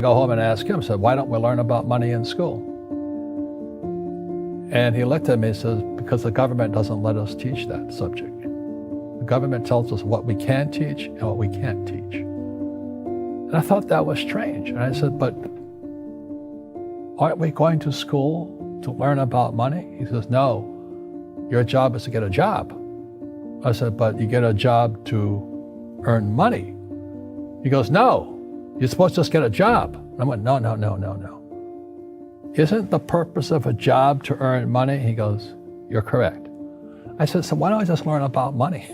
Go home and ask him, said, why don't we learn about money in school? And he looked at me and says, because the government doesn't let us teach that subject. The government tells us what we can teach and what we can't teach. And I thought that was strange. And I said, but aren't we going to school to learn about money? He says, no, your job is to get a job. I said, but you get a job to earn money. He goes, no, you're supposed to just get a job. I went, no. Isn't the purpose of a job to earn money? He goes, you're correct. I said, so why don't I just learn about money?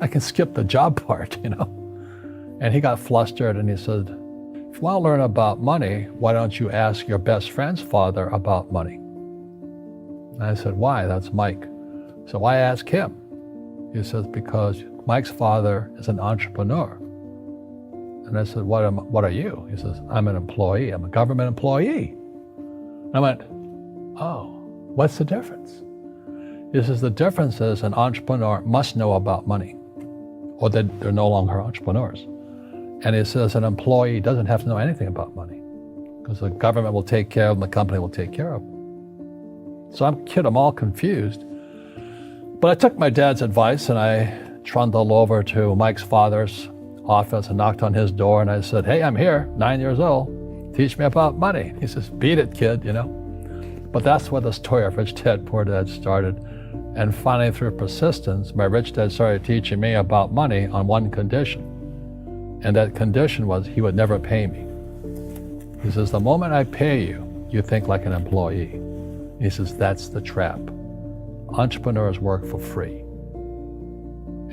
I can skip the job part, And he got flustered and he said, if you want to learn about money, why don't you ask your best friend's father about money? And I said, why? That's Mike. So why ask him? He says, because Mike's father is an entrepreneur. And I said, what are you? He says, I'm an employee. I'm a government employee. And I went, oh, what's the difference? He says, the difference is an entrepreneur must know about money, or they're no longer entrepreneurs. And he says an employee doesn't have to know anything about money because the government will take care of them, the company will take care of them. So I'm all confused. But I took my dad's advice and I trundled over to Mike's father's office and knocked on his door and I said, hey, I'm here, 9 years old. Teach me about money. He says, beat it, kid, But that's where the story of Rich Dad, Poor Dad started. And finally, through persistence, my rich dad started teaching me about money on one condition. And that condition was he would never pay me. He says, the moment I pay you, you think like an employee. He says, that's the trap. Entrepreneurs work for free.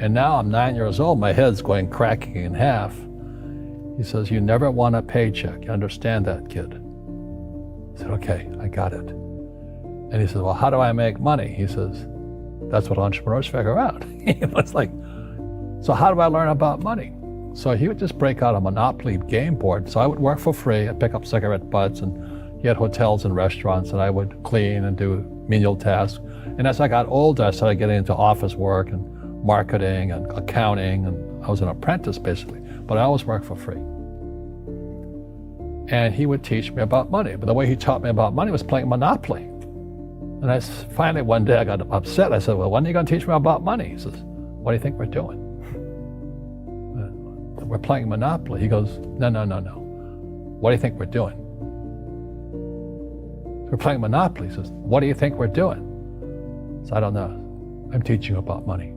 And now I'm 9 years old, my head's cracking in half. He says, you never want a paycheck. You understand that, kid? I said, okay, I got it. And he says, well, how do I make money? He says, that's what entrepreneurs figure out. It's like, so how do I learn about money? So he would just break out a Monopoly game board. So I would work for free. I'd pick up cigarette butts, and he had hotels and restaurants, and I would clean and do menial tasks. And as I got older, I started getting into office work and marketing and accounting, and I was an apprentice basically, but I always worked for free. And he would teach me about money, but the way he taught me about money was playing Monopoly. And I finally one day I got upset. I said, well, when are you going to teach me about money? He says, what do you think we're doing? We're playing Monopoly. He goes, no. What do you think we're doing? We're playing Monopoly. He says, what do you think we're doing? So I don't know. I'm teaching you about money.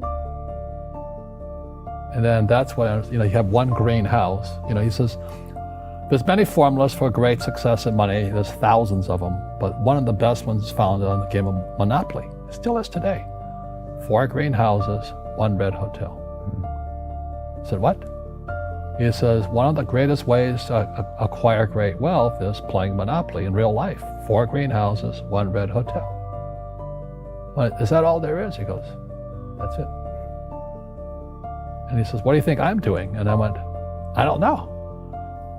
And then that's when, you have one green house. He says, there's many formulas for great success in money. There's thousands of them, but one of the best ones is found on the game of Monopoly. It still is today. 4 green houses, 1 red hotel. I said, what? He says, one of the greatest ways to acquire great wealth is playing Monopoly in real life. 4 green houses, 1 red hotel. Well, is that all there is? He goes, that's it. And he says, what do you think I'm doing? And I went, I don't know.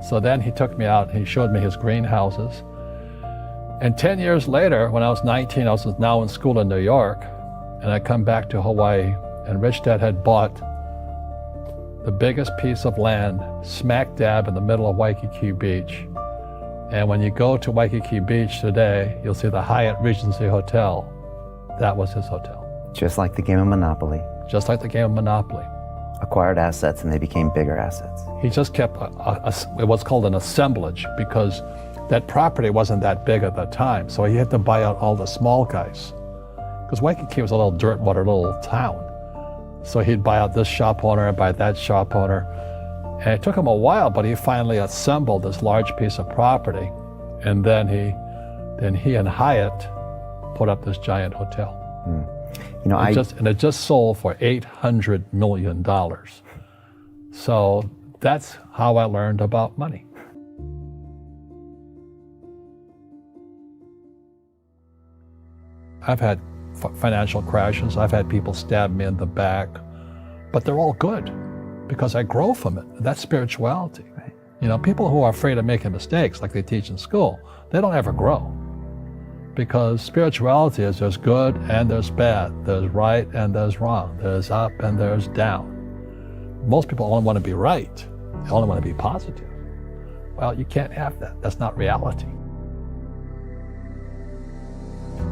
So then he took me out and he showed me his greenhouses. And 10 years later, when I was 19, I was now in school in New York, and I come back to Hawaii, and Rich Dad had bought the biggest piece of land smack dab in the middle of Waikiki Beach. And when you go to Waikiki Beach today, you'll see the Hyatt Regency Hotel. That was his hotel. Just like the game of Monopoly. Just like the game of Monopoly. Acquired assets and they became bigger assets. He just kept what's called an assemblage, because that property wasn't that big at the time. So he had to buy out all the small guys. Because Waikiki was a little dirt water little town. So he'd buy out this shop owner and buy that shop owner. And it took him a while, but he finally assembled this large piece of property. And then he and Hyatt put up this giant hotel. It just sold for $800 million. So that's how I learned about money. I've had financial crashes. I've had people stab me in the back, but they're all good because I grow from it. That's spirituality. Right. People who are afraid of making mistakes, like they teach in school, they don't ever grow. Because spirituality is there's good and there's bad, there's right and there's wrong, there's up and there's down. Most people only want to be right, they only want to be positive. Well, you can't have that. That's not reality.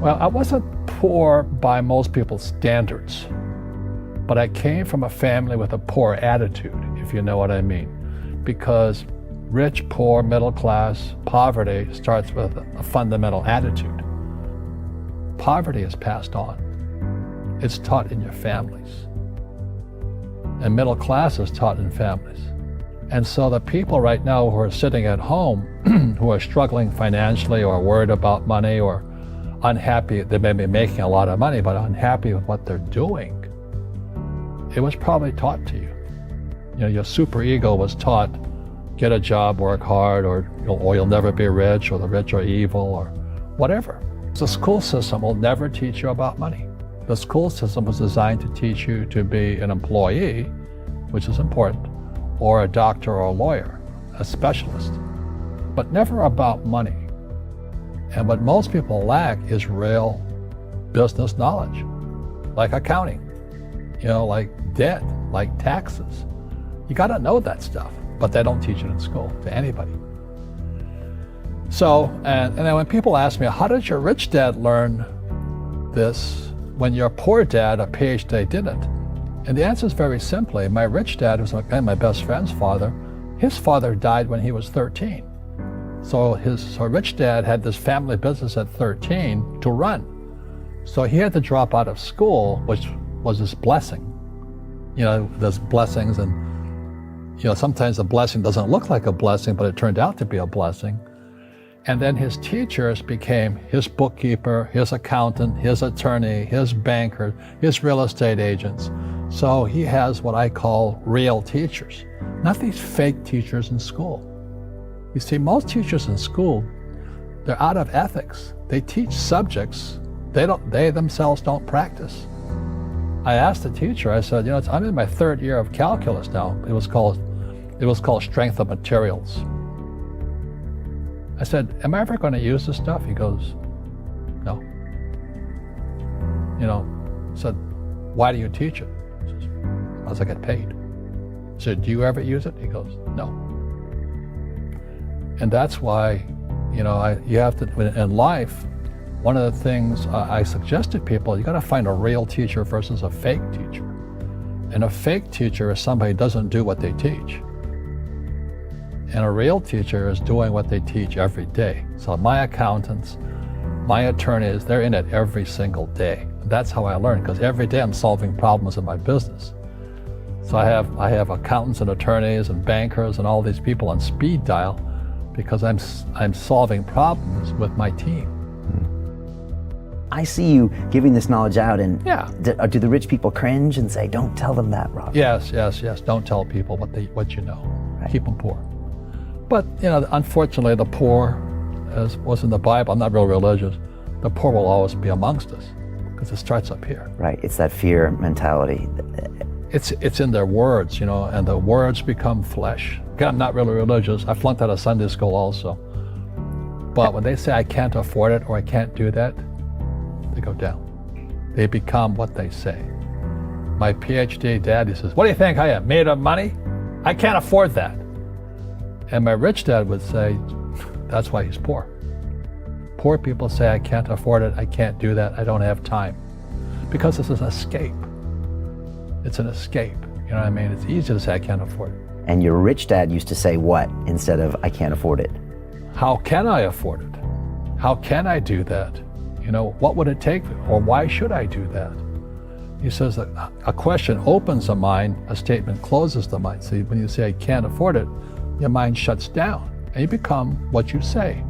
Well, I wasn't poor by most people's standards, but I came from a family with a poor attitude, if you know what I mean. Because rich, poor, middle class, poverty starts with a fundamental attitude. Poverty is passed on. It's taught in your families. And middle class is taught in families. And so the people right now who are sitting at home, who are struggling financially or worried about money or unhappy, they may be making a lot of money, but unhappy with what they're doing, it was probably taught to you. You know, your superego was taught, get a job, work hard, or you'll never be rich, or the rich are evil, or whatever. The school system will never teach you about money. The school system was designed to teach you to be an employee, which is important, or a doctor or a lawyer, a specialist, but never about money. And what most people lack is real business knowledge, like accounting, like debt, like taxes. You got to know that stuff, but they don't teach it in school to anybody. So, and then when people ask me, how did your rich dad learn this when your poor dad, a PhD, didn't? And the answer is very simply, my rich dad was my best friend's father. His father died when he was 13. So his rich dad had this family business at 13 to run. So he had to drop out of school, which was his blessing. There's blessings, and sometimes the blessing doesn't look like a blessing, but it turned out to be a blessing. And then his teachers became his bookkeeper, his accountant, his attorney, his banker, his real estate agents. So he has what I call real teachers, not these fake teachers in school. You see, most teachers in school, they're out of ethics. They teach subjects they themselves don't practice. I asked the teacher, I said, I'm in my third year of calculus now. It was called strength of materials. I said, am I ever going to use this stuff? He goes, no. I said, why do you teach it? He says, because I get paid. I said, do you ever use it? He goes, no. And that's why, you have to, in life, one of the things I suggest to people, you got to find a real teacher versus a fake teacher. And a fake teacher is somebody who doesn't do what they teach. And a real teacher is doing what they teach every day. So my accountants, my attorneys, they're in it every single day. That's how I learn, because every day I'm solving problems in my business. So I have accountants and attorneys and bankers and all these people on speed dial because I'm solving problems with my team. I see you giving this knowledge out, and yeah. Do the rich people cringe and say, don't tell them that, Rob? Yes. Don't tell people what you know. Right. Keep them poor. But, unfortunately, the poor, as was in the Bible, I'm not real religious, the poor will always be amongst us because it starts up here. Right, it's that fear mentality. It's in their words, and the words become flesh. Again, I'm not really religious. I flunked out of Sunday school also. But when they say I can't afford it or I can't do that, they go down. They become what they say. My PhD dad, he says, what do you think I am, made of money? I can't afford that. And my rich dad would say, that's why he's poor. Poor people say, I can't afford it, I can't do that, I don't have time. Because this is an escape. It's an escape, you know what I mean? It's easy to say, I can't afford it. And your rich dad used to say what instead of, I can't afford it? How can I afford it? How can I do that? What would it take, or why should I do that? He says that a question opens the mind, a statement closes the mind. See, when you say, I can't afford it, your mind shuts down, and you become what you say.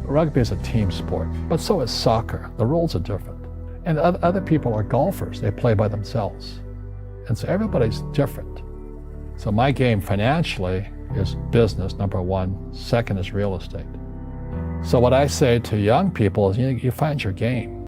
Rugby is a team sport, but so is soccer. The rules are different. And other people are golfers. They play by themselves. And so everybody's different. So my game financially is business, number one. Second is real estate. So what I say to young people is, you find your game.